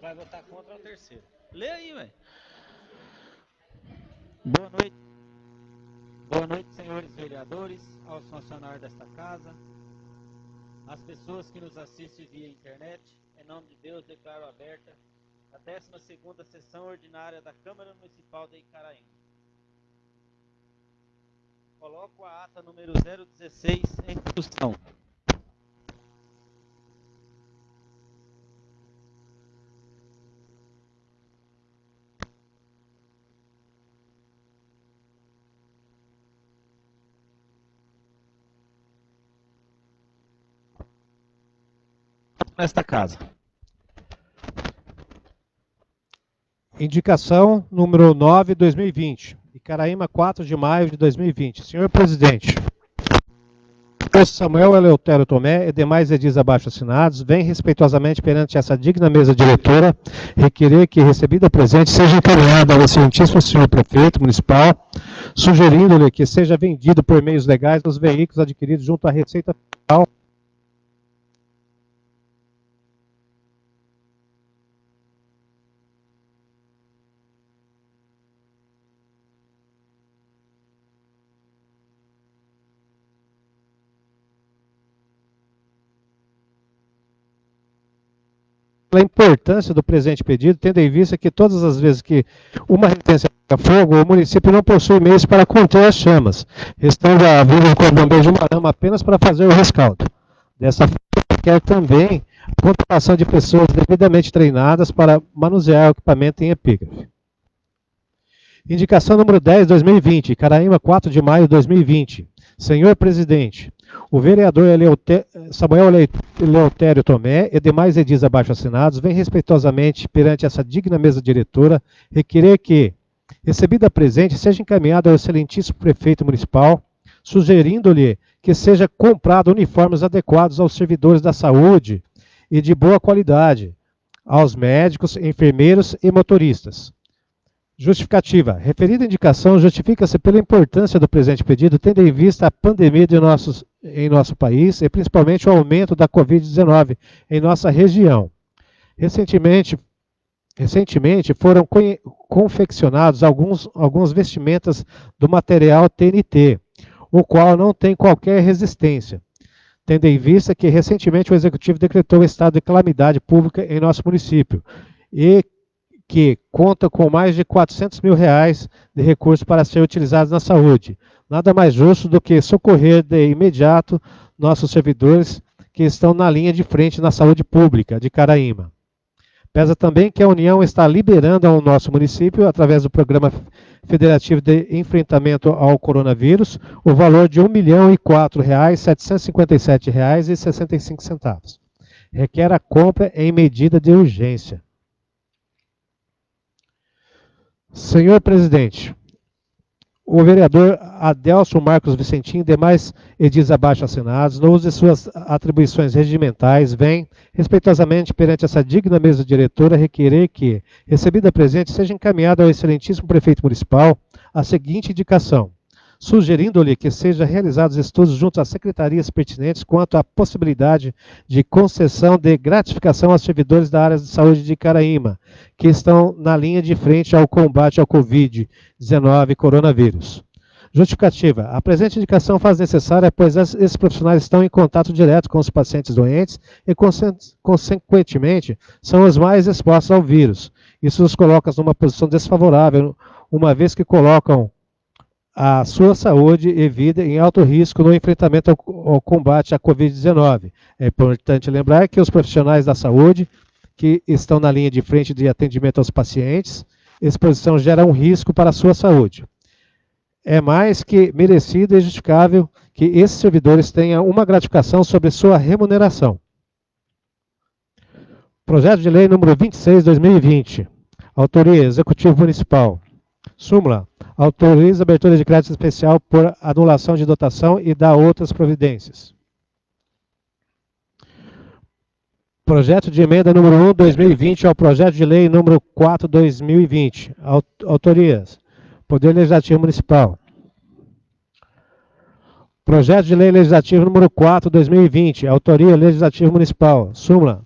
vai votar contra o terceiro. Lê aí, velho. Boa noite. Boa noite, senhores vereadores, aos funcionários desta casa, às pessoas que nos assistem via internet. Em nome de Deus, declaro aberta a 12ª sessão ordinária da Câmara Municipal de Icaraíma. Coloco a ata número 016 em discussão. Nesta casa. Indicação número 9, 2020. Icaraíma, 4 de maio de 2020. Senhor presidente, eu, Samuel Eleutério Tomé e demais edis abaixo assinados, vem respeitosamente perante essa digna mesa diretora requerer que, recebida presente, seja encaminhada ao excelentíssimo senhor prefeito municipal, sugerindo-lhe que seja vendido por meios legais os veículos adquiridos junto à Receita Federal a importância do presente pedido, tendo em vista que todas as vezes que uma residência pega fogo, o município não possui meios para conter as chamas, restando a vida do bombeiro de uma rama apenas para fazer o rescaldo. Dessa forma, quer também a contratação de pessoas devidamente treinadas para manusear o equipamento em epígrafe. Indicação número 10, 2020, Icaraíma, 4 de maio de 2020. Senhor presidente, o vereador Samuel Eleutério Tomé e demais edis abaixo assinados vem respeitosamente perante essa digna mesa diretora requerer que, recebida presente, seja encaminhada ao excelentíssimo prefeito municipal, sugerindo-lhe que seja comprado uniformes adequados aos servidores da saúde e de boa qualidade, aos médicos, enfermeiros e motoristas. Justificativa. Referida indicação justifica-se pela importância do presente pedido, tendo em vista a pandemia em nosso país e principalmente o aumento da Covid-19 em nossa região. Recentemente foram confeccionados alguns vestimentas do material TNT, o qual não tem qualquer resistência, tendo em vista que recentemente o Executivo decretou o estado de calamidade pública em nosso município e que conta com mais de R$400 mil de recursos para ser utilizados na saúde. Nada mais justo do que socorrer de imediato nossos servidores que estão na linha de frente na saúde pública de Icaraíma. Pesa também que a União está liberando ao nosso município, através do Programa Federativo de Enfrentamento ao Coronavírus, o valor de R$1.004.757,65. Requer a compra em medida de urgência. Senhor presidente, o vereador Adelson Marcos Vicentim e demais edis abaixo assinados, no uso de suas atribuições regimentais, vem, respeitosamente perante essa digna mesa diretora, requerer que, recebida presente, seja encaminhada ao excelentíssimo prefeito municipal a seguinte indicação, sugerindo-lhe que sejam realizados estudos junto às secretarias pertinentes quanto à possibilidade de concessão de gratificação aos servidores da área de saúde de Icaraíma, que estão na linha de frente ao combate ao Covid-19 coronavírus. Justificativa. A presente indicação faz necessária, pois esses profissionais estão em contato direto com os pacientes doentes e, consequentemente, são os mais expostos ao vírus. Isso os coloca numa posição desfavorável, uma vez que colocam a sua saúde e vida em alto risco no enfrentamento ao combate à Covid-19. É importante lembrar que os profissionais da saúde que estão na linha de frente de atendimento aos pacientes, exposição gera um risco para a sua saúde. É mais que merecido e justificável que esses servidores tenham uma gratificação sobre sua remuneração. Projeto de Lei número 26/2020. Autoria: Executivo Municipal. Súmula: autoriza a abertura de crédito especial por anulação de dotação e dá outras providências. Projeto de emenda número 1/2020 ao projeto de lei número 4/2020. Autorias: Poder Legislativo Municipal. Projeto de lei legislativo número 4/2020. Autoria: Legislativo Municipal. Súmula: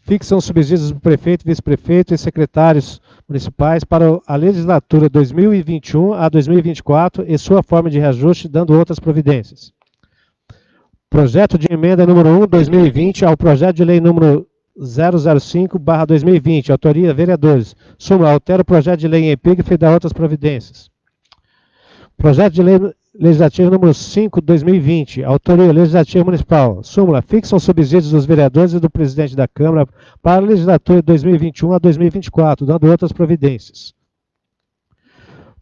Fixam subsídios do prefeito, vice-prefeito e secretários municipais para a legislatura 2021 a 2024 e sua forma de reajuste, dando outras providências. Projeto de emenda número 1, 2020, ao projeto de lei número 005/2020, autoria vereadores. Súmula, altera o projeto de lei em epígrafe e dá outras providências. Projeto de lei legislativo número 5, 2020, autoria legislativa municipal. Súmula, fixam os subsídios dos vereadores e do presidente da Câmara para a legislatura de 2021 a 2024, dando outras providências.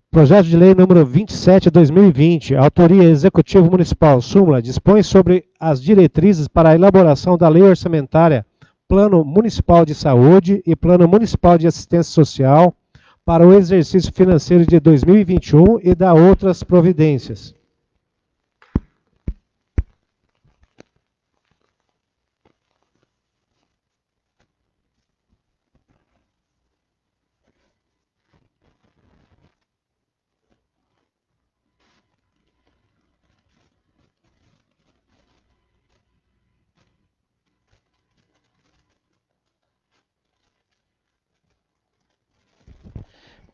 Projeto de lei número 27, 2020, autoria executivo municipal. Súmula, dispõe sobre as diretrizes para a elaboração da lei orçamentária, Plano Municipal de Saúde e Plano Municipal de Assistência Social para o exercício financeiro de 2021 e dá outras providências.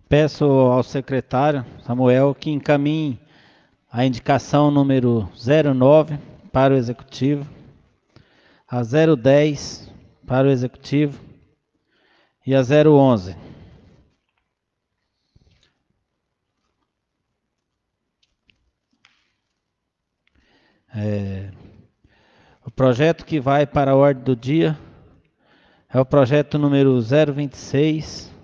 Peço ao secretário Samuel que encaminhe a indicação número 09 para o executivo, a 010 para o executivo e a 011. O projeto que vai para a ordem do dia é o projeto número 026,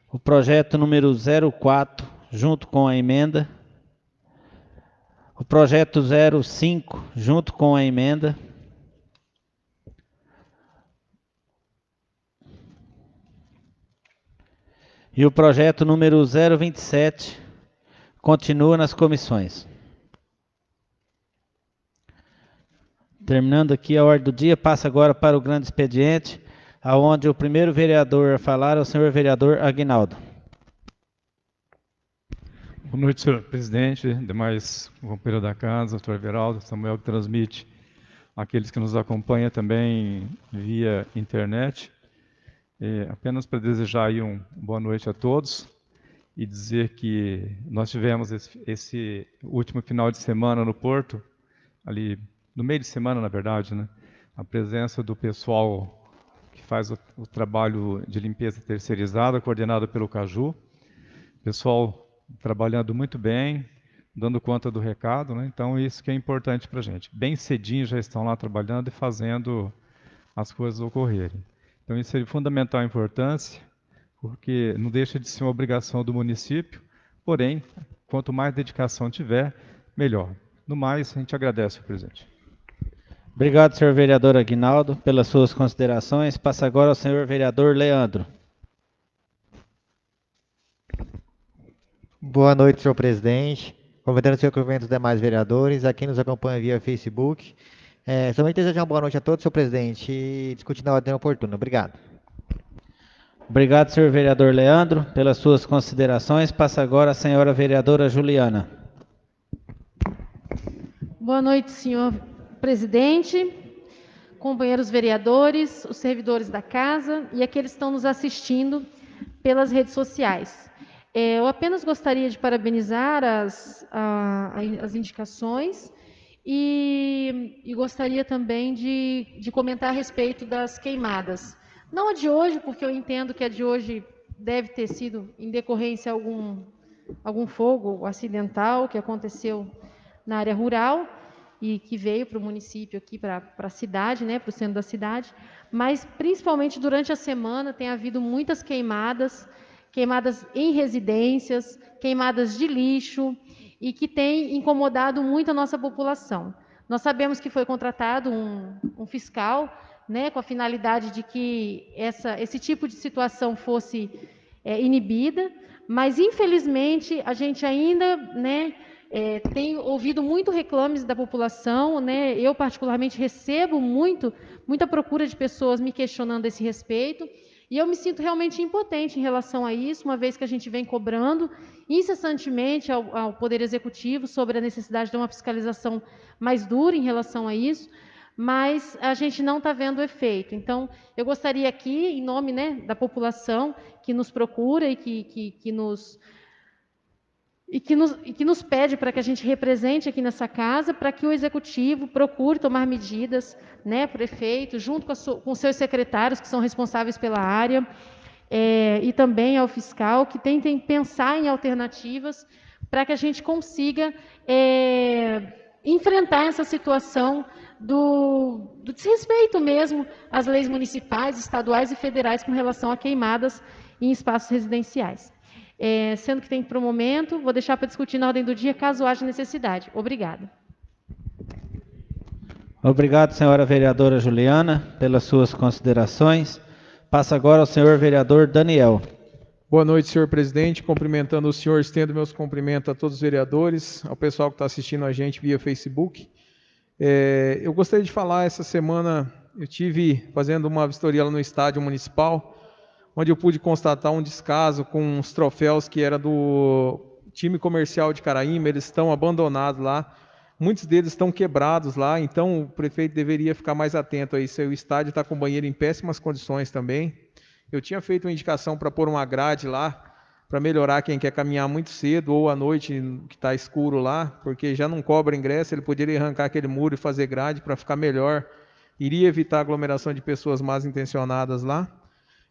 o projeto número 04, junto com a emenda, o projeto 05, junto com a emenda, e o projeto número 027 continua nas comissões. Terminando aqui a ordem do dia, passa agora para o grande expediente, aonde o primeiro vereador a falar é o senhor vereador Aguinaldo. Boa noite, senhor presidente, demais companheiros da casa, doutor Everaldo, Samuel, que transmite aqueles que nos acompanham também via internet. Apenas para desejar aí boa noite a todos e dizer que nós tivemos esse último final de semana no Porto, ali no meio de semana, na verdade, né? A presença do pessoal que faz o trabalho de limpeza terceirizada, coordenado pelo Caju. Pessoal trabalhando muito bem, dando conta do recado, né? Então isso que é importante para a gente. Bem cedinho já estão lá trabalhando e fazendo as coisas ocorrerem. Então isso é de fundamental importância, porque não deixa de ser uma obrigação do município, porém, quanto mais dedicação tiver, melhor. No mais, a gente agradece, senhor presidente. Obrigado, senhor vereador Aguinaldo, pelas suas considerações. Passa agora ao senhor vereador Leandro. Boa noite, senhor presidente. Convidando o senhor cumprimento os demais vereadores, a quem nos acompanha via Facebook. Somente desejar uma boa noite a todos, senhor presidente, e discutir na ordem oportuna. Obrigado. Obrigado, senhor vereador Leandro, pelas suas considerações. Passa agora a senhora vereadora Juliana. Boa noite, senhor presidente, companheiros vereadores, os servidores da casa e aqueles que estão nos assistindo pelas redes sociais. Eu apenas gostaria de parabenizar as indicações e gostaria também de comentar a respeito das queimadas. Não a de hoje, porque eu entendo que a de hoje deve ter sido em decorrência algum fogo acidental que aconteceu na área rural e que veio para o município aqui, para a cidade, né, para o centro da cidade, mas principalmente durante a semana tem havido muitas queimadas em residências, queimadas de lixo, e que tem incomodado muito a nossa população. Nós sabemos que foi contratado um fiscal, né, com a finalidade de que esse tipo de situação fosse inibida, mas infelizmente a gente ainda, né, tem ouvido muito reclames da população, né? Eu particularmente recebo muita procura de pessoas me questionando a esse respeito, e eu me sinto realmente impotente em relação a isso, uma vez que a gente vem cobrando incessantemente ao Poder Executivo sobre a necessidade de uma fiscalização mais dura em relação a isso, mas a gente não está vendo o efeito. Então, eu gostaria aqui, em nome, né, da população que nos procura e que nos pede para que a gente represente aqui nessa casa, para que o executivo procure tomar medidas, né, prefeito, junto com os seus secretários que são responsáveis pela área, e também ao fiscal, que tentem pensar em alternativas para que a gente consiga enfrentar essa situação do desrespeito mesmo às leis municipais, estaduais e federais com relação a queimadas em espaços residenciais. Sendo que tem para o momento, vou deixar para discutir na ordem do dia, caso haja necessidade. Obrigada. Obrigado, senhora vereadora Juliana, pelas suas considerações. Passa agora ao senhor vereador Daniel. Boa noite, senhor presidente. Cumprimentando o senhor, estendo meus cumprimentos a todos os vereadores, ao pessoal que está assistindo a gente via Facebook. Eu gostaria de falar, essa semana eu tive fazendo uma vistoria lá no estádio municipal, onde eu pude constatar um descaso com os troféus que era do time comercial de Caraíma. Eles estão abandonados lá, muitos deles estão quebrados lá, então o prefeito deveria ficar mais atento a isso. O estádio está com o banheiro em péssimas condições também. Eu tinha feito uma indicação para pôr uma grade lá, para melhorar quem quer caminhar muito cedo ou à noite, que está escuro lá, porque já não cobra ingresso, ele poderia arrancar aquele muro e fazer grade para ficar melhor, iria evitar aglomeração de pessoas mal intencionadas lá.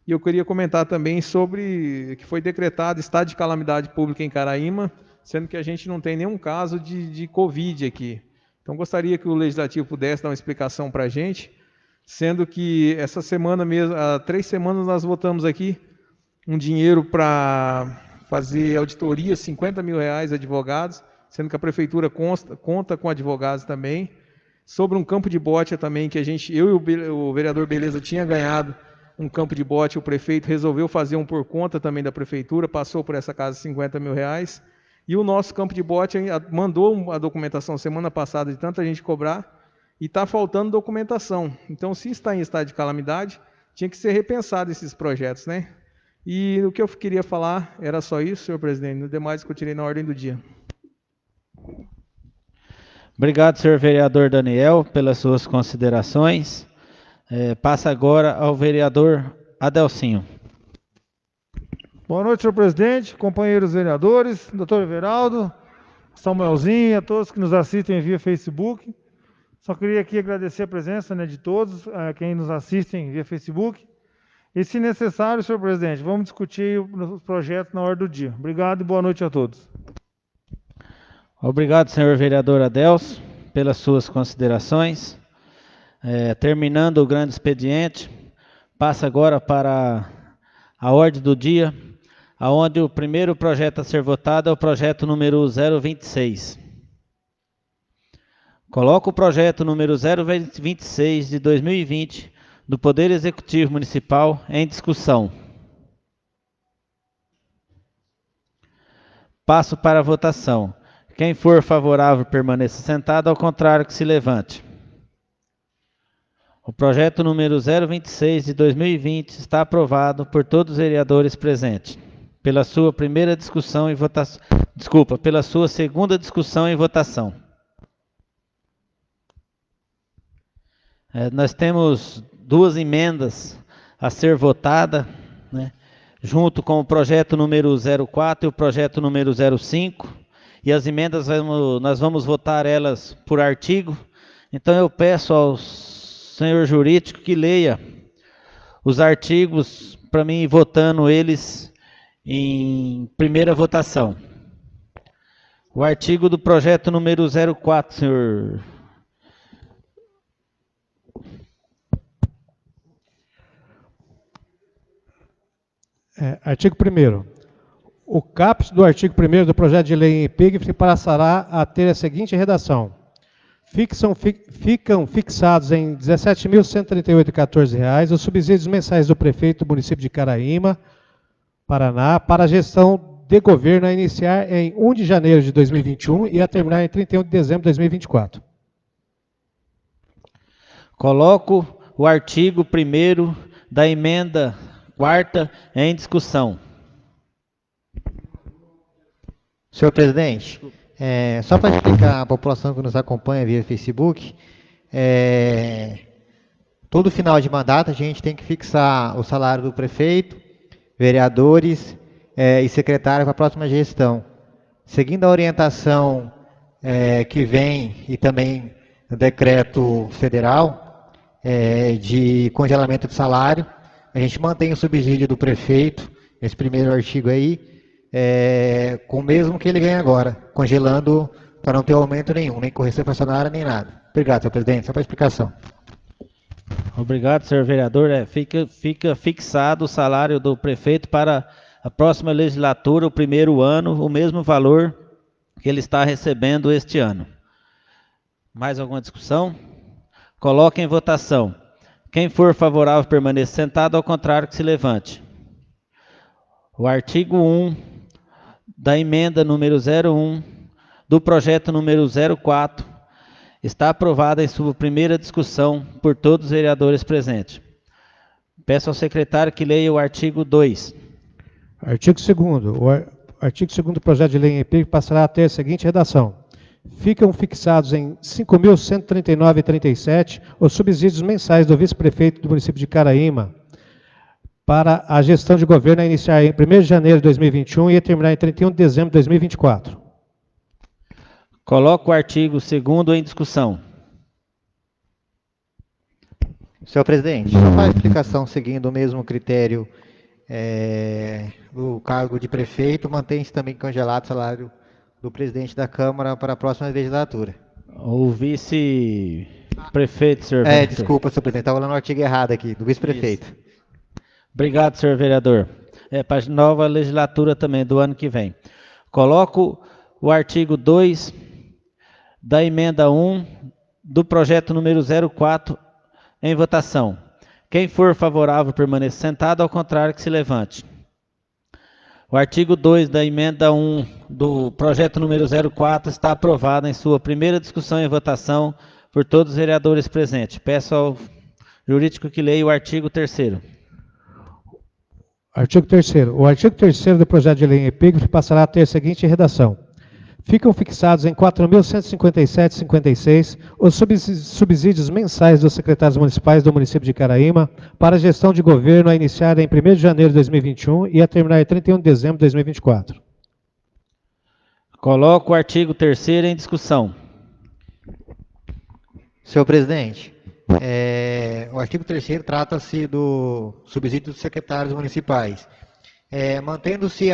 E eu queria comentar também sobre que foi decretado estado de calamidade pública em Caraíma, sendo que a gente não tem nenhum caso de Covid aqui. Então, gostaria que o Legislativo pudesse dar uma explicação para a gente, sendo que essa semana mesmo, há 3 semanas, nós votamos aqui um dinheiro para fazer auditoria, R$50 mil, advogados, sendo que a Prefeitura conta com advogados também, sobre um campo de bote também, que eu e o vereador Beleza tinha ganhado um campo de bote, o prefeito resolveu fazer um por conta também da prefeitura, passou por essa casa R$50 mil, e o nosso campo de bote mandou a documentação semana passada de tanta gente cobrar, e está faltando documentação. Então, se está em estado de calamidade, tinha que ser repensado esses projetos, né? E o que eu queria falar era só isso, senhor presidente, no demais discutirei na ordem do dia. Obrigado, senhor vereador Daniel, pelas suas considerações. Passa agora ao vereador Adelcinho. Boa noite, senhor presidente, companheiros vereadores, doutor Everaldo, Samuelzinho, a todos que nos assistem via Facebook. Só queria aqui agradecer a presença, né, de todos, quem nos assistem via Facebook. E, se necessário, senhor presidente, vamos discutir os projetos na ordem do dia. Obrigado e boa noite a todos. Obrigado, senhor vereador Adelso, pelas suas considerações. Terminando o grande expediente, passa agora para a ordem do dia, onde o primeiro projeto a ser votado é o projeto número 026. Coloco o projeto número 026 de 2020 do Poder Executivo Municipal em discussão. Passo para a votação. Quem for favorável permaneça sentado, ao contrário que se levante. O projeto número 026 de 2020 está aprovado por todos os vereadores presentes. Pela sua primeira discussão e votação. Pela sua segunda discussão e votação. Nós temos 2 emendas a ser votada, né, junto com o projeto número 04 e o projeto número 05. E as emendas nós vamos votar elas por artigo. Então eu peço ao senhor jurídico que leia os artigos para mim ir votando eles em primeira votação. O artigo do projeto número 04, senhor. Artigo 1º. O caput do artigo 1º do projeto de lei em epígrafe passará a ter a seguinte redação. Ficam fixados em R$ 17.138,14 os subsídios mensais do prefeito do município de Caraíma, Paraná, para a gestão de governo a iniciar em 1 de janeiro de 2021 e a terminar em 31 de dezembro de 2024. Coloco o artigo 1º da emenda 4ª em discussão. Senhor presidente, só para explicar à população que nos acompanha via Facebook, todo final de mandato a gente tem que fixar o salário do prefeito, vereadores e secretário para a próxima gestão. Seguindo a orientação que vem e também o decreto federal de congelamento de salário, a gente mantém o subsídio do prefeito, esse primeiro artigo aí, com o mesmo que ele ganha agora, congelando para não ter aumento nenhum, nem correção inflacionária, nem nada. Obrigado, senhor presidente. Só para explicação. Obrigado, senhor vereador. Fica fixado o salário do prefeito para a próxima legislatura, o primeiro ano, o mesmo valor que ele está recebendo este ano. Mais alguma discussão? Coloque em votação. Quem for favorável permaneça sentado, ao contrário que se levante. O artigo 1 da emenda número 01 do projeto número 04 está aprovado em sua primeira discussão por todos os vereadores presentes. Peço ao secretário que leia o artigo 2. Artigo 2º. O artigo 2º do projeto de lei em EPIG passará a ter a seguinte redação. Ficam fixados em R$ 5.139,37 os subsídios mensais do vice-prefeito do município de Caraíma para a gestão de governo a iniciar em 1º de janeiro de 2021 e a terminar em 31 de dezembro de 2024. Coloco o artigo 2º em discussão. Senhor presidente, só para explicação, seguindo o mesmo critério do cargo de prefeito, mantém-se também congelado o salário do presidente da Câmara para a próxima legislatura. O vice-prefeito, senhor vereador. Desculpa, senhor presidente, estava olhando o artigo errado aqui, do vice-prefeito. Obrigado, senhor vereador. Para a nova legislatura também, do ano que vem. Coloco o artigo 2 da emenda 1 do projeto número 04 em votação. Quem for favorável permaneça sentado, ao contrário que se levante. O artigo 2 da emenda 1 do projeto número 04 está aprovado em sua primeira discussão e votação por todos os vereadores presentes. Peço ao jurídico que leia o artigo 3º. Artigo 3º. O artigo 3º do projeto de lei em epígrafe passará a ter a seguinte redação. Ficam fixados em R$ 4.157,56 os subsídios mensais dos secretários municipais do município de Caraíma para a gestão de governo a iniciar em 1º de janeiro de 2021 e a terminar em 31 de dezembro de 2024. Coloco o artigo 3º em discussão. Senhor presidente, o artigo 3º trata-se do subsídio dos secretários municipais. Mantendo-se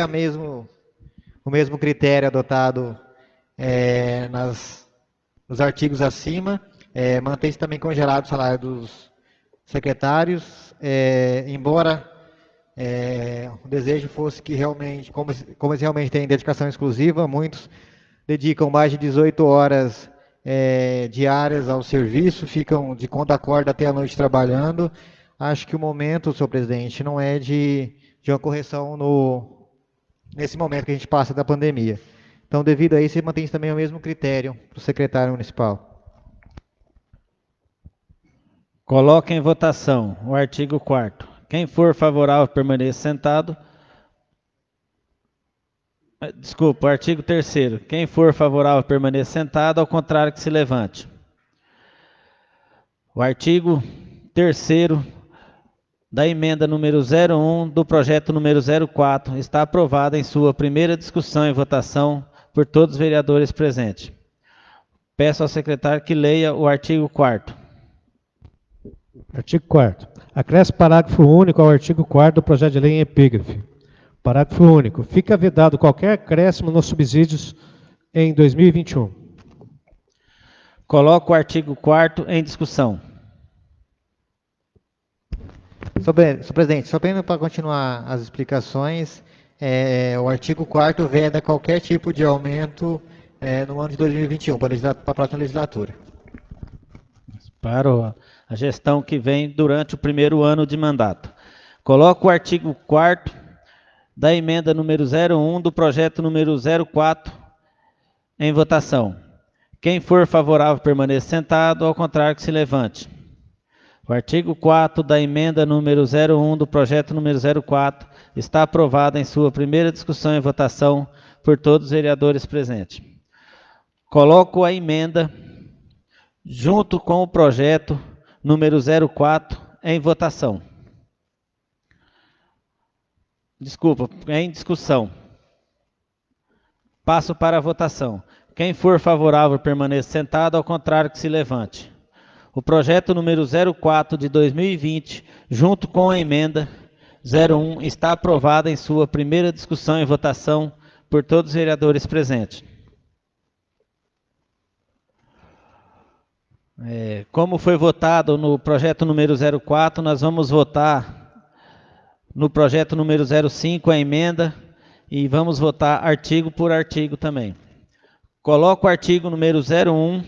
o mesmo critério adotado nos artigos acima, mantém-se também congelado o salário dos secretários, embora o desejo fosse que realmente, como eles realmente têm dedicação exclusiva, muitos dedicam mais de 18 horas diárias ao serviço, ficam de conta corda até a noite trabalhando. Acho que o momento, senhor presidente, não é de uma correção nesse momento que a gente passa da pandemia. Então, devido a isso, mantém também o mesmo critério para o secretário municipal. Coloque em votação o artigo 4º. Quem for favorável permaneça sentado. Desculpa, o artigo 3º. Quem for favorável permaneça sentado, ao contrário que se levante. O artigo 3º da emenda número 01 do projeto número 04 está aprovado em sua primeira discussão e votação por todos os vereadores presentes. Peço ao secretário que leia o artigo 4º. Artigo 4º. Acresce parágrafo único ao artigo 4º do projeto de lei em epígrafe. Parágrafo único. Fica vedado qualquer acréscimo nos subsídios em 2021. Coloco o artigo 4º em discussão. Senhor presidente, só para continuar as explicações, o artigo 4º veda qualquer tipo de aumento no ano de 2021, para a próxima legislatura. Para a gestão que vem durante o primeiro ano de mandato. Coloco o artigo 4º da emenda número 01 do projeto número 04 em votação. Quem for favorável permaneça sentado, ao contrário que se levante. O artigo 4º da emenda número 01 do projeto número 04 está aprovado em sua primeira discussão e votação por todos os vereadores presentes. Coloco a emenda junto com o projeto número 04 em votação. Desculpa, em discussão. Passo para a votação. Quem for favorável permaneça sentado, ao contrário que se levante. O projeto número 04 de 2020, junto com a emenda 01, está aprovado em sua primeira discussão e votação por todos os vereadores presentes. Como foi votado no projeto número 04, nós vamos votar no projeto número 05 a emenda e vamos votar artigo por artigo também. Coloco o artigo número 01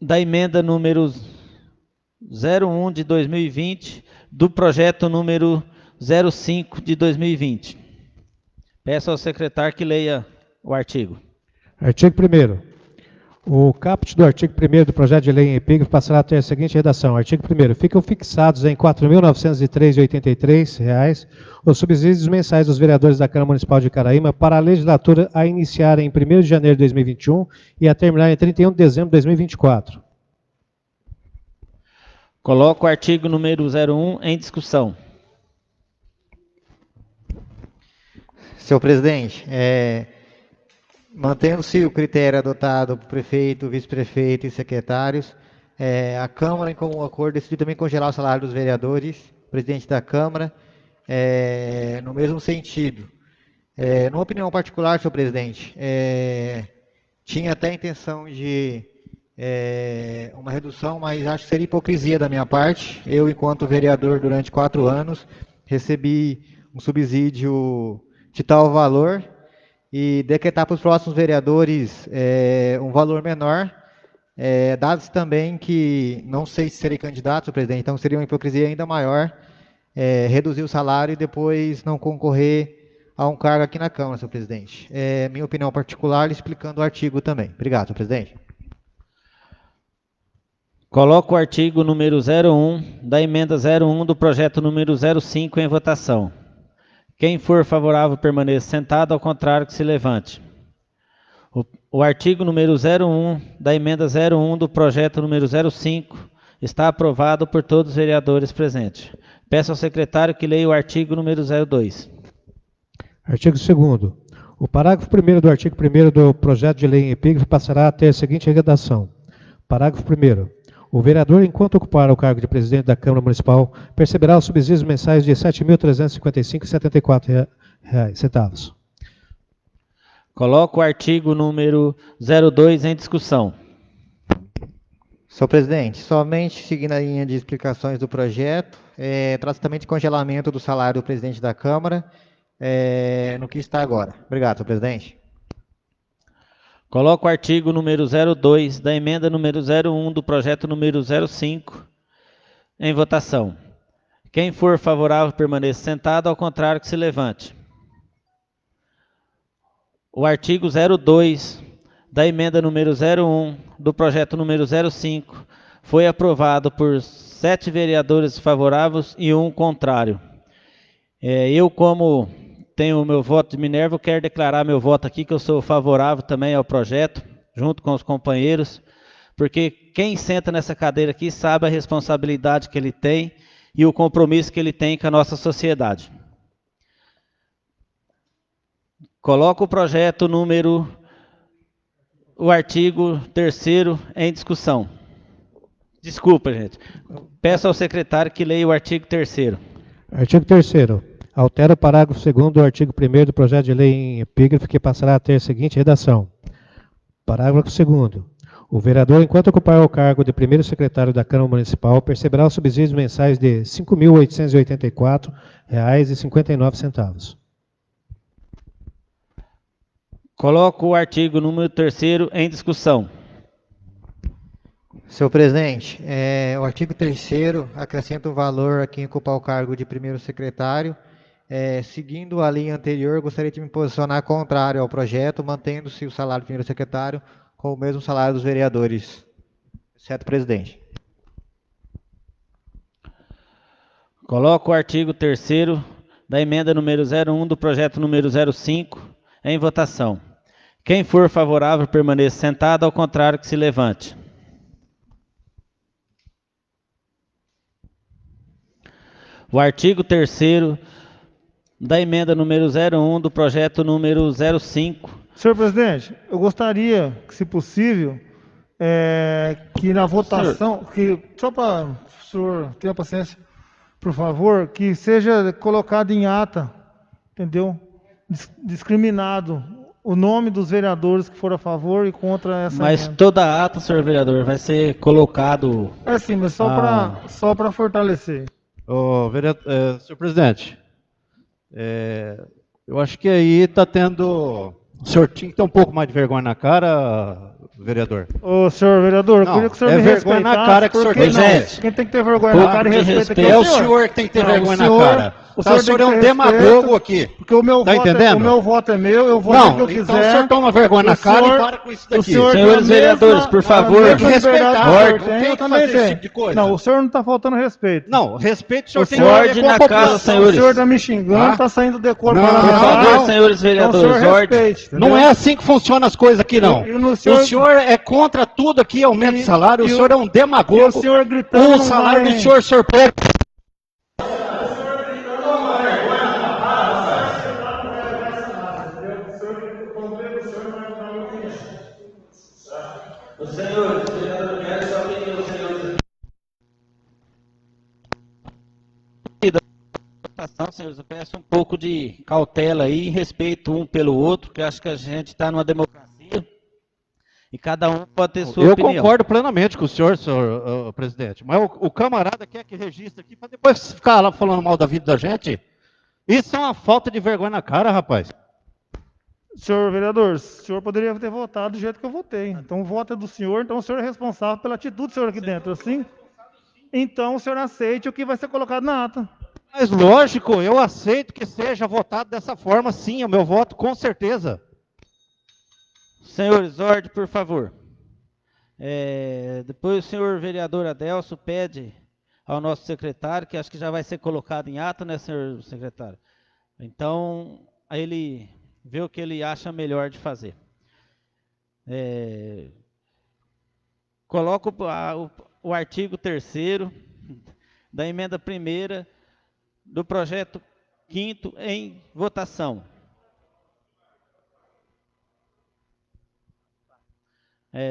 da emenda número 01 de 2020 do projeto número 05 de 2020. Peço ao secretário que leia o artigo. Artigo 1º. O caput do artigo 1º do projeto de lei em epígrafe passará a ter a seguinte redação. Artigo 1º. Ficam fixados em R$ 4.903,83 os subsídios mensais dos vereadores da Câmara Municipal de Caraíma para a legislatura a iniciar em 1º de janeiro de 2021 e a terminar em 31 de dezembro de 2024. Coloco o artigo número 01 em discussão. Senhor presidente, mantendo-se o critério adotado por prefeito, vice-prefeito e secretários, a Câmara, em comum acordo, decidiu também congelar o salário dos vereadores, presidente da Câmara, no mesmo sentido. Numa opinião particular, senhor presidente, tinha até a intenção de uma redução, mas acho que seria hipocrisia da minha parte. Eu, enquanto vereador durante 4 anos, recebi um subsídio de tal valor e decretar para os próximos vereadores um valor menor, dados também que não sei se serei candidato, senhor presidente, então seria uma hipocrisia ainda maior reduzir o salário e depois não concorrer a um cargo aqui na Câmara, senhor presidente. Minha opinião particular, explicando o artigo também. Obrigado, senhor presidente. Coloco o artigo número 01 da emenda 01 do projeto número 05 em votação. Quem for favorável permaneça sentado, ao contrário que se levante. O artigo número 01 da emenda 01 do projeto número 05 está aprovado por todos os vereadores presentes. Peço ao secretário que leia o artigo número 02. Artigo 2º. O parágrafo 1º do artigo 1º do projeto de lei em epígrafe passará a ter a seguinte redação. Parágrafo 1º. O vereador, enquanto ocupar o cargo de presidente da Câmara Municipal, perceberá os subsídios mensais de R$ 7.355,74. Coloco o artigo número 02 em discussão. Senhor presidente, somente seguindo a linha de explicações do projeto, trata também de congelamento do salário do presidente da Câmara, no que está agora. Obrigado, senhor presidente. Coloco o artigo número 02 da emenda número 01 do projeto número 05 em votação. Quem for favorável permaneça sentado, ao contrário que se levante. O artigo 02 da emenda número 01 do projeto número 05 foi aprovado por 7 vereadores favoráveis e 1 contrário. Eu, como tenho o meu voto de Minerva, quero declarar meu voto aqui, que eu sou favorável também ao projeto, junto com os companheiros, porque quem senta nessa cadeira aqui sabe a responsabilidade que ele tem e o compromisso que ele tem com a nossa sociedade. Coloco o projeto o artigo 3º em discussão. Desculpa, gente. Peço ao secretário que leia o artigo 3º. Artigo 3º. Altera o parágrafo 2º do artigo 1º do projeto de lei em epígrafe, que passará a ter a seguinte redação. Parágrafo 2º. O vereador, enquanto ocupar o cargo de primeiro secretário da Câmara Municipal, perceberá os subsídios mensais de R$ 5.884,59. Coloco o artigo número 3º em discussão. Senhor presidente, o artigo 3º acrescenta o valor a quem ocupar o cargo de primeiro secretário. Seguindo a linha anterior, gostaria de me posicionar contrário ao projeto, mantendo-se o salário do primeiro secretário com o mesmo salário dos vereadores, exceto presidente. Coloco o artigo 3º da emenda número 01 do projeto número 05 em votação. Quem for favorável, permaneça sentado, ao contrário, que se levante. O artigo 3º da emenda número 01 do projeto número 05. Senhor presidente, eu gostaria que, se possível, que na votação, só para o senhor ter a paciência, por favor, que seja colocado em ata, entendeu? Discriminado o nome dos vereadores que foram a favor e contra essa Mas emenda. toda a ata, senhor vereador, vai ser colocado... Sim, mas só para fortalecer. Senhor presidente, eu acho que aí está tendo... O senhor tinha que ter um pouco mais de vergonha na cara, vereador. Ô, senhor vereador, eu queria que o senhor me vergonha respeitasse. na cara que o senhor tem. Gente, Quem tem que ter vergonha na cara e respeito aqui É o senhor que tem que ter vergonha na cara. O O senhor é um demagogo aqui. Porque o meu, Tá entendendo? o meu voto é meu, eu voto o que eu quiser. Então o senhor toma vergonha na cara e para com isso daqui. Senhores vereadores, por favor, tem que respeitar. ordem. Eu Tem que também fazer esse tenho. tipo de coisa. Não, o senhor não está faltando respeito. Não, respeito o senhor tem Ordem que ter com a na população. casa, senhores. O senhor está me xingando, está saindo decoro Não, Por parlamentar. favor, senhores Então, o vereadores, senhor ordem. respeite, entendeu? Não é assim que funcionam as coisas aqui, não. E no O senhor- senhor é contra tudo aqui, aumento de salário. O senhor é um E demagogo. o senhor gritando O não salário vai- do senhor pega. Senhores, eu peço um pouco de cautela aí, respeito um pelo outro, que acho que a gente está numa democracia e cada um pode ter sua Eu opinião. concordo plenamente com o senhor, presidente. Mas o camarada quer que registre aqui para depois ficar lá falando mal da vida da gente. Isso é uma falta de vergonha na cara, rapaz. Senhor vereador, o senhor poderia ter votado do jeito que eu votei. Então o voto é do senhor, então o senhor é responsável pela atitude do senhor aqui dentro, assim? Então o senhor aceite o que vai ser colocado na ata. Mas lógico, eu aceito que seja votado dessa forma, sim, é o meu voto, com certeza. Senhores, ordem, por favor. Depois o senhor vereador Adelso pede ao nosso secretário, que acho que já vai ser colocado em ata, né, senhor secretário? Então, aí ele vê o que ele acha melhor de fazer. Coloco o artigo 3º da emenda 1ª do projeto 5º em votação.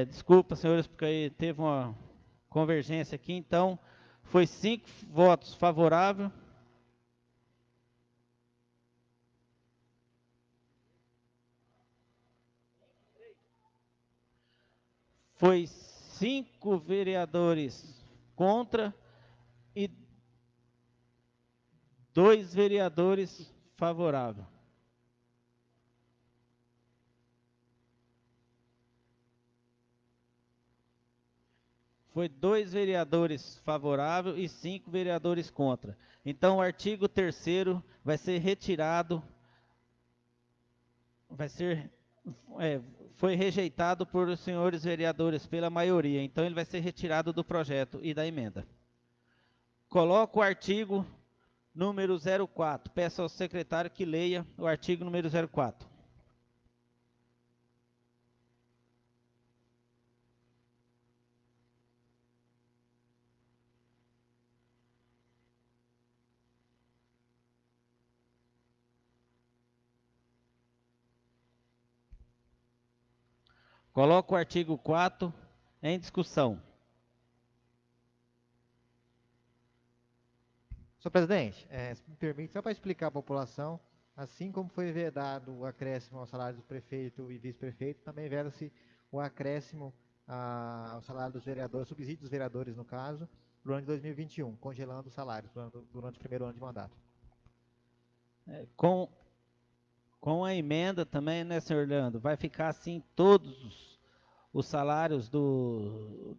Desculpa, senhores, porque aí teve uma convergência aqui. Então, foi 5 votos favoráveis. Foi 5 vereadores contra e 2 vereadores favoráveis. Foi 2 vereadores favoráveis e 5 vereadores contra. Então, o artigo 3º vai ser retirado, foi rejeitado por os senhores vereadores pela maioria. Então, ele vai ser retirado do projeto e da emenda. Coloco o artigo número 04. Peço ao secretário que leia o artigo número 04. Coloco o artigo 4 em discussão. Senhor presidente, se me permite, só para explicar à população, assim como foi vedado o acréscimo ao salário do prefeito e vice-prefeito, também veda-se o acréscimo ao salário dos vereadores, subsídio dos vereadores, no caso, do ano de 2021, congelando os salários durante o primeiro ano de mandato. Com a emenda também, né, senhor Leandro, vai ficar assim todos os salários do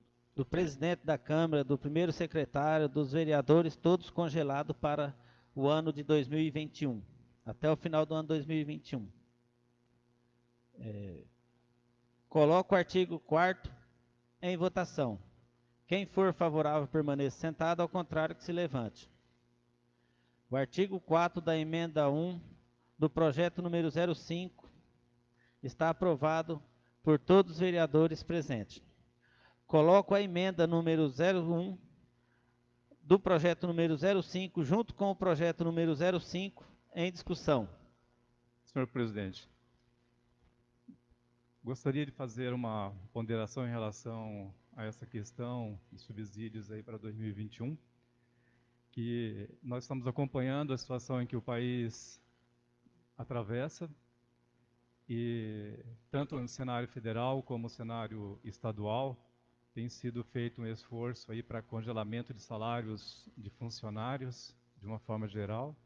presidente da Câmara, do primeiro secretário, dos vereadores, todos congelados para o ano de 2021, até o final do ano 2021. Coloco o artigo 4º em votação. Quem for favorável permaneça sentado, ao contrário que se levante. O artigo 4 da emenda 1 do projeto número 05 Está aprovado por todos os vereadores presentes. Coloco a emenda número 01 do projeto número 05, junto com o projeto número 05, em discussão. Senhor presidente, gostaria de fazer uma ponderação em relação a essa questão de subsídios aí para 2021, que nós estamos acompanhando a situação em que o país atravessa, e tanto no cenário federal como no cenário estadual tem sido feito um esforço aí para congelamento de salários de funcionários de uma forma geral,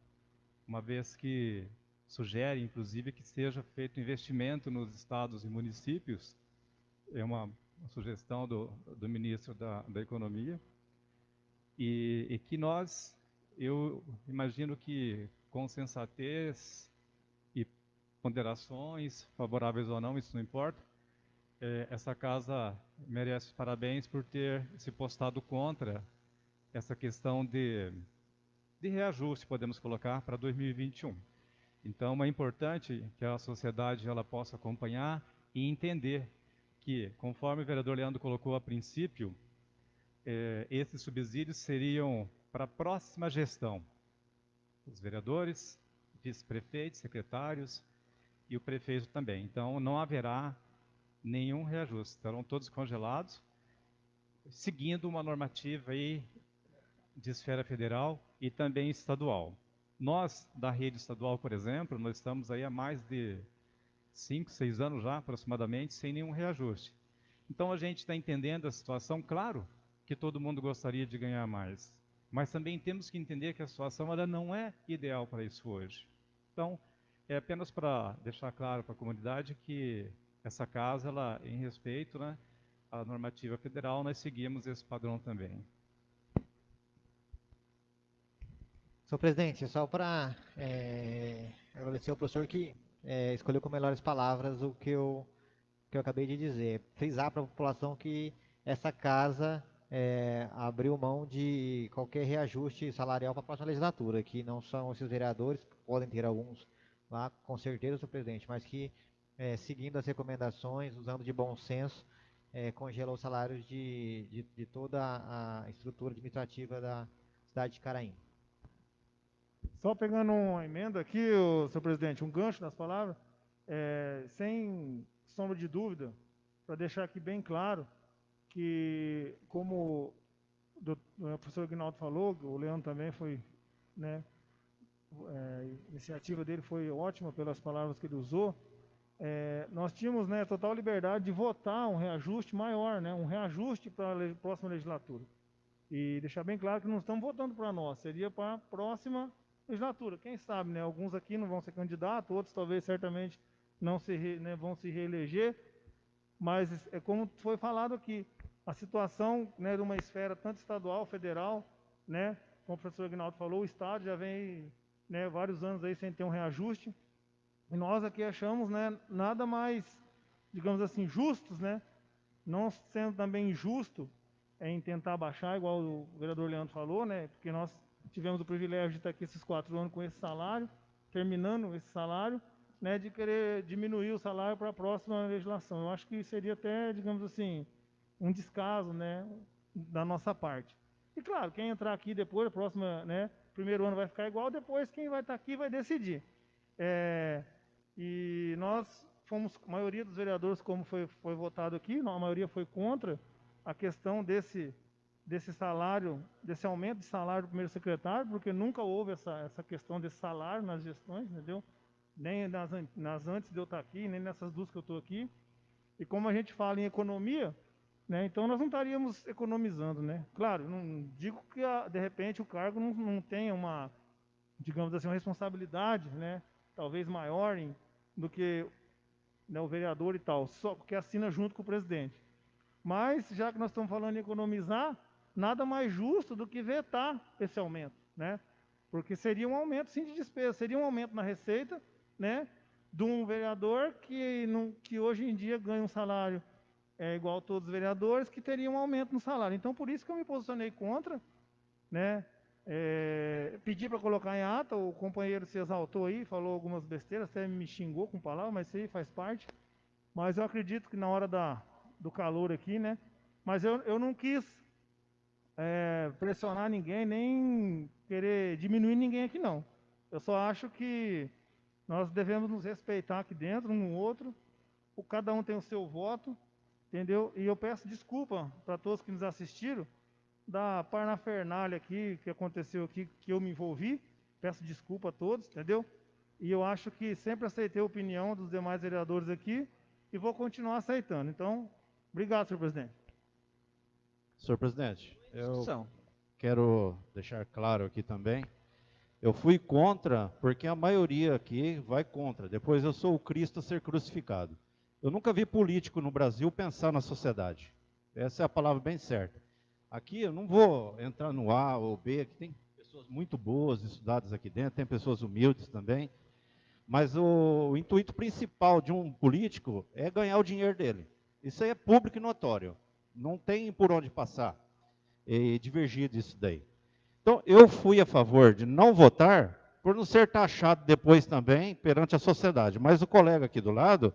uma vez que sugere, inclusive, que seja feito investimento nos estados e municípios, é uma sugestão do ministro da Economia, e que nós, eu imagino que com sensatez e ponderações, favoráveis ou não, isso não importa, essa casa merece parabéns por ter se postado contra essa questão de reajuste, podemos colocar, para 2021. Então, é importante que a sociedade ela possa acompanhar e entender que, conforme o vereador Leandro colocou a princípio, esses subsídios seriam para a próxima gestão. Os vereadores, vice-prefeitos, secretários e o prefeito também. Então, não haverá nenhum reajuste. Estarão todos congelados, seguindo uma normativa aí de esfera federal e também estadual. Nós, da rede estadual, por exemplo, nós estamos aí há mais de 5, 6 anos já, aproximadamente, sem nenhum reajuste. Então, a gente está entendendo a situação, claro que todo mundo gostaria de ganhar mais, mas também temos que entender que a situação ela não é ideal para isso hoje. Então, é apenas para deixar claro para a comunidade que essa casa, ela, em respeito, né, à normativa federal, nós seguimos esse padrão também. Senhor presidente, só para agradecer ao professor que escolheu com melhores palavras o que eu acabei de dizer. Frisar para a população que essa casa abriu mão de qualquer reajuste salarial para a próxima legislatura, que não são esses vereadores, podem ter alguns lá, com certeza, senhor presidente, mas que, seguindo as recomendações, usando de bom senso, congelou os salários de toda a estrutura administrativa da cidade de Caraim. Só pegando uma emenda aqui, senhor presidente, um gancho nas palavras, sem sombra de dúvida, para deixar aqui bem claro que, como o professor Aguinaldo falou, o Leandro também foi, né, a iniciativa dele foi ótima pelas palavras que ele usou, nós tínhamos, né, total liberdade de votar um reajuste maior, né, um reajuste para a próxima legislatura. E deixar bem claro que não estamos votando para nós, seria para a próxima legislatura. Quem sabe, né, alguns aqui não vão ser candidatos, outros talvez certamente não vão se reeleger, mas é como foi falado aqui, a situação, né, de uma esfera tanto estadual, federal, né, como o professor Aguinaldo falou, o Estado já vem, né, vários anos aí sem ter um reajuste, e nós aqui achamos, né, nada mais, digamos assim, justos, né, não sendo também injusto em tentar baixar, igual o vereador Leandro falou, né, porque nós tivemos o privilégio de estar aqui esses 4 anos com esse salário, terminando esse salário, né, de querer diminuir o salário para a próxima legislação. Eu acho que seria até, digamos assim, um descaso, né, da nossa parte. E claro, quem entrar aqui depois, a próxima, né, primeiro ano vai ficar igual, depois quem vai estar aqui vai decidir. E nós fomos, a maioria dos vereadores, como foi votado aqui, a maioria foi contra a questão desse salário, desse aumento de salário do primeiro secretário, porque nunca houve essa questão desse salário nas gestões, entendeu? Nem nas antes de eu estar aqui, nem nessas duas que eu estou aqui. E como a gente fala em economia, né, então nós não estaríamos economizando, né? Claro, não digo que de repente o cargo não tenha uma, digamos assim, uma responsabilidade, né, talvez maior do que, né, o vereador e tal, só porque assina junto com o presidente. Mas, já que nós estamos falando em economizar, nada mais justo do que vetar esse aumento, né? Porque seria um aumento, sim, de despesa, seria um aumento na receita, né, de um vereador que hoje em dia ganha um salário igual a todos os vereadores, que teria um aumento no salário. Então, por isso que eu me posicionei contra, né? Pedi para colocar em ata, o companheiro se exaltou aí, falou algumas besteiras, até me xingou com palavras, mas isso aí faz parte. mas eu acredito que na hora do calor aqui, né? Mas eu não quis pressionar ninguém, nem querer diminuir ninguém aqui, não. Eu só acho que nós devemos nos respeitar aqui dentro, um no outro. Cada um tem o seu voto, entendeu? E eu peço desculpa para todos que nos assistiram da parafernália aqui, que aconteceu aqui, que eu me envolvi. Peço desculpa a todos, entendeu? E eu acho que sempre aceitei a opinião dos demais vereadores aqui e vou continuar aceitando. Então, obrigado, senhor presidente. Senhor presidente, eu Discussão. quero deixar claro aqui também, eu fui contra, porque a maioria aqui vai contra. Depois eu sou o Cristo a ser crucificado. Eu nunca vi político no Brasil pensar na sociedade. Essa é a palavra bem certa. Aqui eu não vou entrar no A ou B, aqui tem pessoas muito boas, estudadas aqui dentro, tem pessoas humildes também. Mas o intuito principal de um político é ganhar o dinheiro dele. Isso aí é público e notório. Não tem por onde passar e divergir disso daí. Então, eu fui a favor de não votar por não ser taxado depois também perante a sociedade. Mas o colega aqui do lado,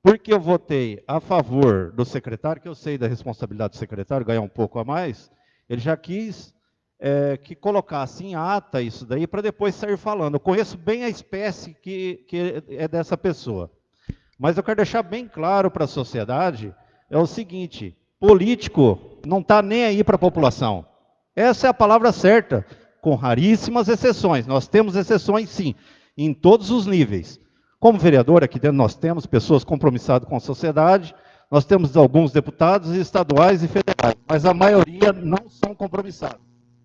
porque eu votei a favor do secretário, que eu sei da responsabilidade do secretário, ganhar um pouco a mais, ele já quis que colocasse em ata isso daí para depois sair falando. Eu conheço bem a espécie que é dessa pessoa. Mas eu quero deixar bem claro para a sociedade, é o seguinte, político não está nem aí para a população. Essa é a palavra certa, com raríssimas exceções. Nós temos exceções, sim, em todos os níveis. Como vereador, aqui dentro nós temos pessoas compromissadas com a sociedade, nós temos alguns deputados estaduais e federais, mas a maioria não são compromissados.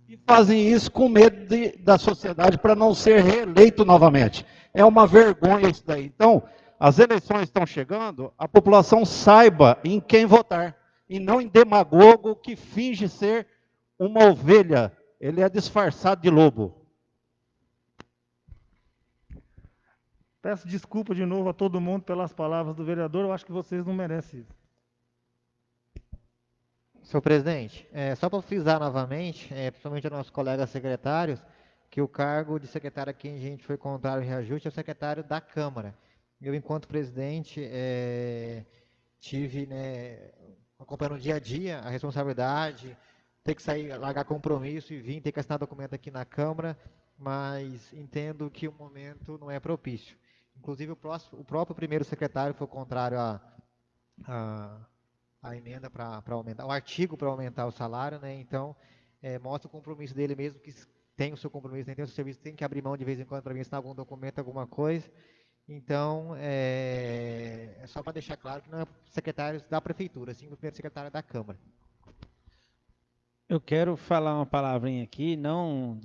E fazem isso com medo da sociedade para não ser reeleito novamente. É uma vergonha isso daí. Então, as eleições estão chegando, a população saiba em quem votar, e não em demagogo que finge ser uma ovelha. Ele é disfarçado de lobo. Peço desculpa de novo a todo mundo pelas palavras do vereador, eu acho que vocês não merecem isso. Senhor presidente, só para frisar novamente, principalmente aos nossos colegas secretários, que o cargo de secretário a quem a gente foi contrário em reajuste é o secretário da Câmara. Eu, enquanto presidente, tive, acompanhando o dia a dia, a responsabilidade, ter que sair, largar compromisso e vir, ter que assinar documento aqui na Câmara, mas entendo que o momento não é propício. Inclusive, o próprio primeiro secretário foi contrário a emenda para aumentar, o artigo para aumentar o salário, né? Então, mostra o compromisso dele mesmo, que tem o seu compromisso, tem o seu serviço, tem que abrir mão de vez em quando para vir assinar algum documento, alguma coisa. Então, é só para deixar claro que não é secretário da prefeitura, sim o primeiro secretário da Câmara. Eu quero falar uma palavrinha aqui, não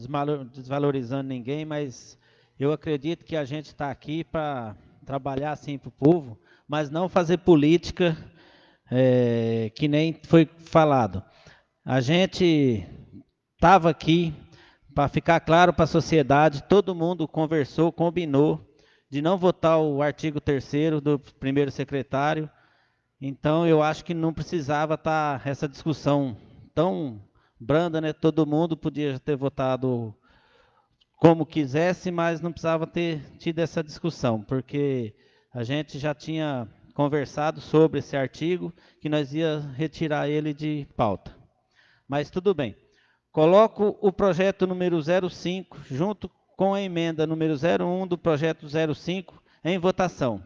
desvalorizando ninguém, mas eu acredito que a gente está aqui para trabalhar assim para o povo, mas não fazer política que nem foi falado. A gente estava aqui para ficar claro para a sociedade, todo mundo conversou, combinou de não votar o artigo 3º do primeiro secretário, então eu acho que não precisava estar essa discussão tão branda, né? Todo mundo podia ter votado como quisesse, mas não precisava ter tido essa discussão, porque a gente já tinha conversado sobre esse artigo, que nós ia retirar ele de pauta. Mas tudo bem. Coloco o projeto número 05, junto com a emenda número 01 do projeto 05, em votação.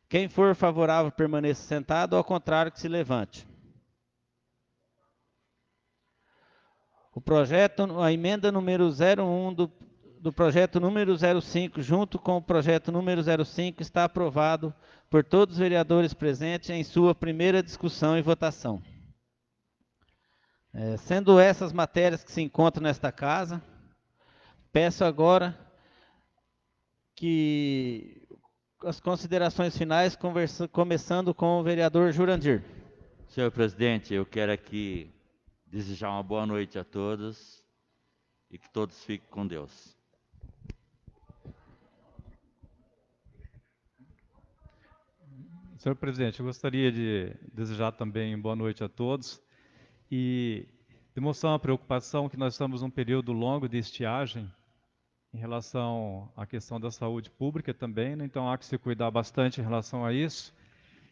Quem for favorável, permaneça sentado, ao contrário, que se levante. A emenda número 01 do projeto número 05, junto com o projeto número 05, está aprovado por todos os vereadores presentes em sua primeira discussão e votação. Sendo essas matérias que se encontram nesta casa, peço agora que as considerações finais, começando com o vereador Jurandir. Senhor presidente, eu quero aqui desejar uma boa noite a todos e que todos fiquem com Deus. Senhor presidente, eu gostaria de desejar também boa noite a todos e demonstrar uma preocupação que nós estamos num período longo de estiagem em relação à questão da saúde pública também, né? Então há que se cuidar bastante em relação a isso.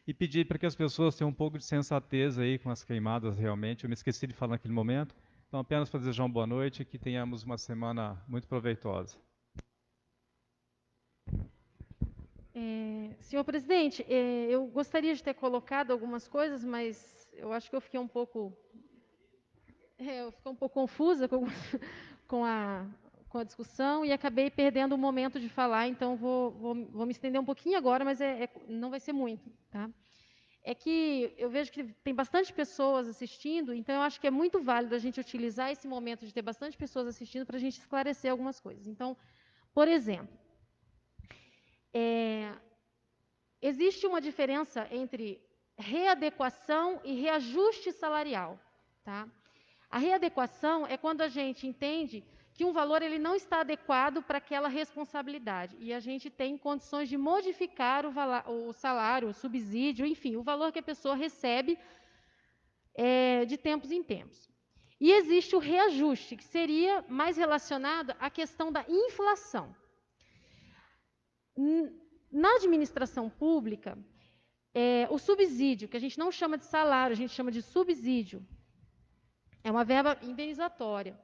e pedir para que as pessoas tenham um pouco de sensatez aí com as queimadas realmente. Eu me esqueci de falar naquele momento. Então, apenas para desejar uma boa noite e que tenhamos uma semana muito proveitosa. Senhor presidente, eu gostaria de ter colocado algumas coisas, mas eu acho que eu fiquei um pouco confusa com a discussão e acabei perdendo o momento de falar, então vou me estender um pouquinho agora, mas não vai ser muito, tá? É que eu vejo que tem bastante pessoas assistindo, então eu acho que é muito válido a gente utilizar esse momento de ter bastante pessoas assistindo para a gente esclarecer algumas coisas. Então, por exemplo, existe uma diferença entre readequação e reajuste salarial, tá? A readequação é quando a gente entende que um valor ele não está adequado para aquela responsabilidade e a gente tem condições de modificar o salário, o subsídio, enfim, o valor que a pessoa recebe de tempos em tempos. E existe o reajuste, que seria mais relacionado à questão da inflação. Na administração pública, o subsídio, que a gente não chama de salário, a gente chama de subsídio, é uma verba indenizatória.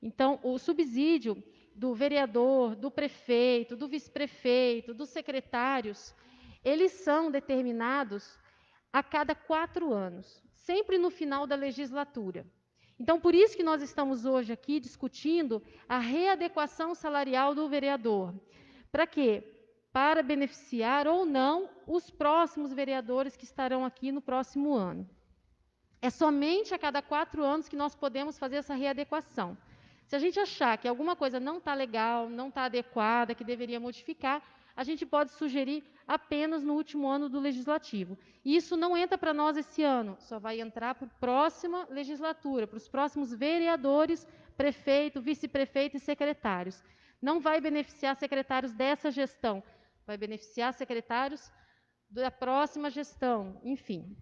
Então, o subsídio do vereador, do prefeito, do vice-prefeito, dos secretários, eles são determinados a cada 4 anos, sempre no final da legislatura. Então, por isso que nós estamos hoje aqui discutindo a readequação salarial do vereador. Para quê? Para beneficiar ou não os próximos vereadores que estarão aqui no próximo ano. É somente a cada 4 anos que nós podemos fazer essa readequação. Se a gente achar que alguma coisa não está legal, não está adequada, que deveria modificar, a gente pode sugerir apenas no último ano do legislativo. E isso não entra para nós esse ano, só vai entrar para a próxima legislatura, para os próximos vereadores, prefeito, vice-prefeito e secretários. Não vai beneficiar secretários dessa gestão, vai beneficiar secretários da próxima gestão, enfim.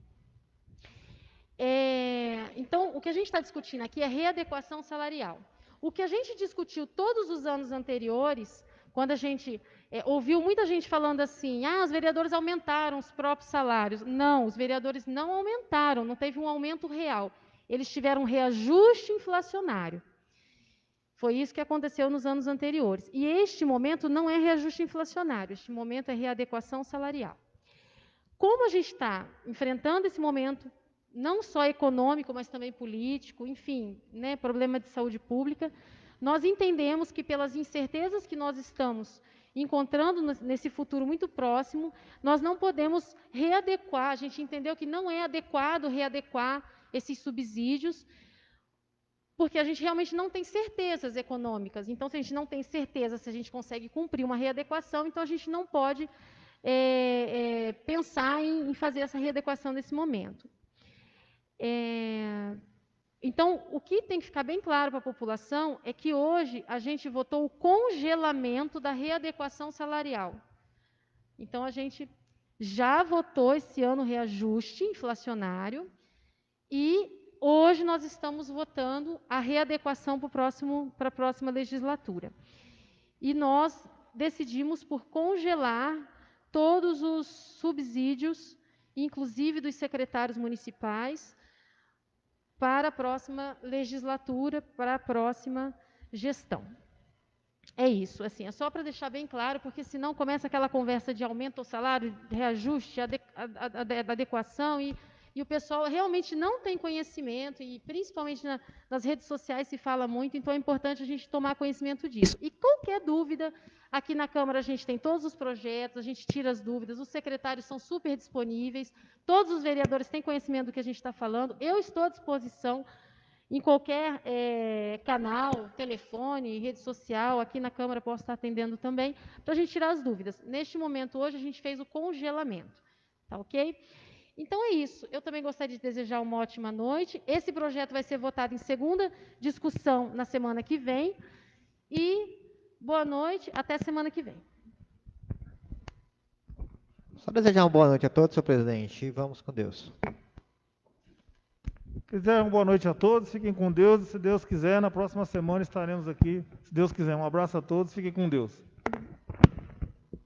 Então, o que a gente está discutindo aqui é readequação salarial. O que a gente discutiu todos os anos anteriores, quando a gente ouviu muita gente falando assim, os vereadores aumentaram os próprios salários. Não, os vereadores não aumentaram, não teve um aumento real. Eles tiveram um reajuste inflacionário. Foi isso que aconteceu nos anos anteriores. E este momento não é reajuste inflacionário, este momento é readequação salarial. Como a gente está enfrentando esse momento, não só econômico, mas também político, enfim, né, problema de saúde pública, nós entendemos que pelas incertezas que nós estamos encontrando nesse futuro muito próximo, nós não podemos readequar, a gente entendeu que não é adequado readequar esses subsídios, porque a gente realmente não tem certezas econômicas. Então, se a gente não tem certeza se a gente consegue cumprir uma readequação, então a gente não pode pensar em fazer essa readequação nesse momento. Então, o que tem que ficar bem claro para a população é que hoje a gente votou o congelamento da readequação salarial. Então, a gente já votou esse ano o reajuste inflacionário e hoje nós estamos votando a readequação para a próxima legislatura. E nós decidimos por congelar todos os subsídios, inclusive dos secretários municipais, para a próxima legislatura, para a próxima gestão. É isso, assim, é só para deixar bem claro, porque senão começa aquela conversa de aumento ao salário, reajuste, adequação, e o pessoal realmente não tem conhecimento, e principalmente nas redes sociais se fala muito, então é importante a gente tomar conhecimento disso. E qualquer dúvida, aqui na Câmara a gente tem todos os projetos, a gente tira as dúvidas, os secretários são super disponíveis, todos os vereadores têm conhecimento do que a gente está falando, eu estou à disposição em qualquer canal, telefone, rede social, aqui na Câmara posso estar atendendo também, para a gente tirar as dúvidas. Neste momento, hoje, a gente fez o congelamento, tá ok? Então, é isso. Eu também gostaria de desejar uma ótima noite. Esse projeto vai ser votado em segunda discussão na semana que vem. E boa noite, até semana que vem. Só desejar uma boa noite a todos, senhor presidente, e vamos com Deus. Quiser uma boa noite a todos, fiquem com Deus, e se Deus quiser, na próxima semana estaremos aqui, se Deus quiser. Um abraço a todos, fiquem com Deus.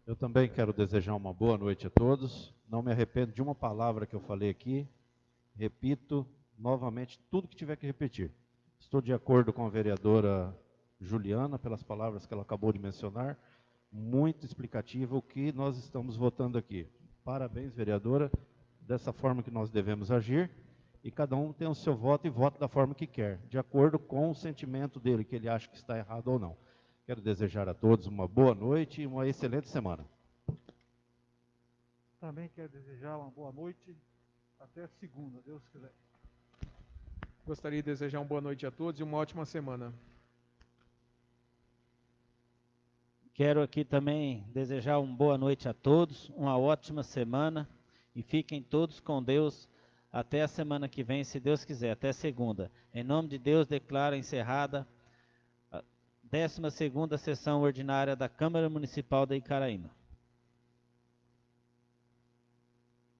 Eu também quero desejar uma boa noite a todos. Não me arrependo de uma palavra que eu falei aqui. Repito novamente tudo que tiver que repetir. Estou de acordo com a vereadora Juliana pelas palavras que ela acabou de mencionar. Muito explicativo o que nós estamos votando aqui. Parabéns, vereadora. Dessa forma que nós devemos agir. E cada um tem o seu voto e vota da forma que quer, de acordo com o sentimento dele, que ele acha que está errado ou não. Quero desejar a todos uma boa noite e uma excelente semana. Também quero desejar uma boa noite, até segunda, Deus quiser. Gostaria de desejar uma boa noite a todos e uma ótima semana. Quero aqui também desejar uma boa noite a todos, uma ótima semana e fiquem todos com Deus até a semana que vem, se Deus quiser, até segunda. Em nome de Deus, declaro encerrada a 12ª sessão ordinária da Câmara Municipal de Icaraíma.